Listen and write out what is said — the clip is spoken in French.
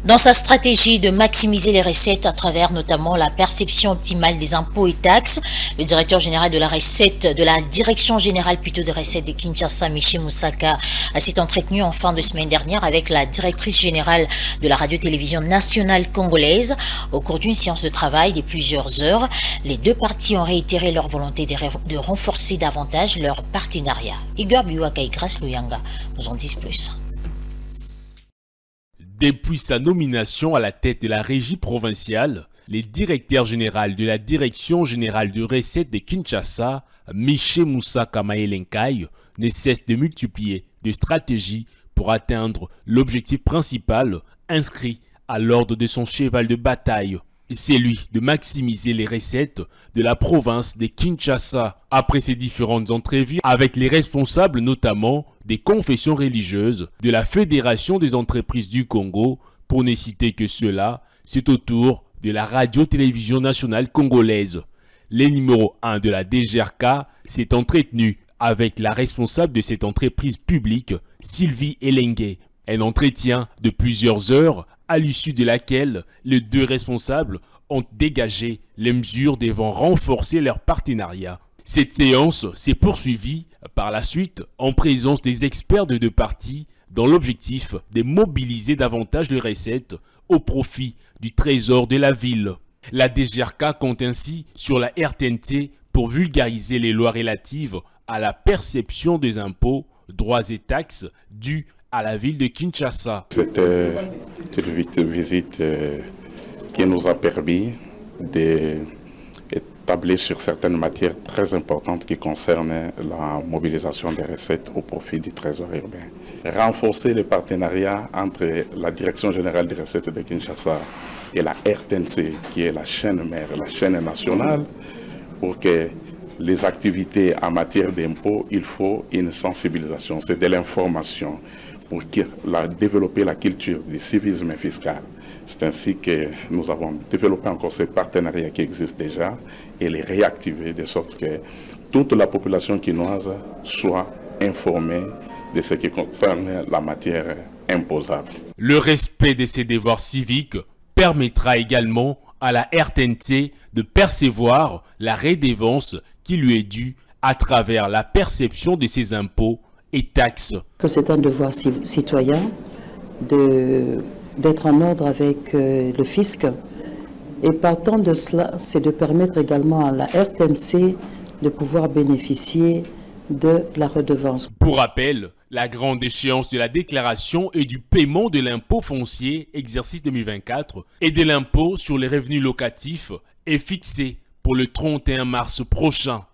Dans sa stratégie de maximiser les recettes à travers notamment la perception optimale des impôts et taxes, le directeur général de la direction générale des recettes de Kinshasa, Michel Moussaka, s'est entretenu en fin de semaine dernière avec la directrice générale de la radio-télévision nationale congolaise. Au cours d'une séance de travail de plusieurs heures, les deux parties ont réitéré leur volonté de renforcer davantage leur partenariat. Igor Biwaka et Grace Luyanga nous en disent plus. Depuis sa nomination à la tête de la régie provinciale, le directeur général de la Direction générale de recettes de Kinshasa, Michel Moussaka Maëlenkai, ne cesse de multiplier des stratégies pour atteindre l'objectif principal inscrit à l'ordre de son cheval de bataille. C'est lui de maximiser les recettes de la province de Kinshasa. Après ses différentes entrevues avec les responsables notamment des confessions religieuses de la Fédération des entreprises du Congo, pour ne citer que cela, c'est au tour de la radio-télévision nationale congolaise. Le numéro 1 de la DGRK s'est entretenu avec la responsable de cette entreprise publique, Sylvie Elengue. Un entretien de plusieurs heures à l'issue de laquelle les deux responsables ont dégagé les mesures devant renforcer leur partenariat. Cette séance s'est poursuivie par la suite en présence des experts de deux parties dans l'objectif de mobiliser davantage de recettes au profit du trésor de la ville. La DGRK compte ainsi sur la RTNT pour vulgariser les lois relatives à la perception des impôts, droits et taxes dus à la ville de Kinshasa. C'était une visite qui nous a permis d'établir sur certaines matières très importantes qui concernent la mobilisation des recettes au profit du trésor urbain. Renforcer le partenariat entre la Direction générale des recettes de Kinshasa et la RTNC, qui est la chaîne mère, la chaîne nationale, pour que les activités en matière d'impôts, il faut une sensibilisation, c'est de l'information pour développer la culture du civisme fiscal. C'est ainsi que nous avons développé encore ces partenariats qui existent déjà et les réactiver de sorte que toute la population quinoise soit informée de ce qui concerne la matière imposable. Le respect de ses devoirs civiques permettra également à la RTNT de percevoir la redevance qui lui est due à travers la perception de ses impôts et taxes. Que c'est un devoir citoyen d'être en ordre avec le fisc. Et partant de cela, c'est de permettre également à la RTNC de pouvoir bénéficier de la redevance. Pour rappel, la grande échéance de la déclaration et du paiement de l'impôt foncier exercice 2024 et de l'impôt sur les revenus locatifs est fixée pour le 31 mars prochain.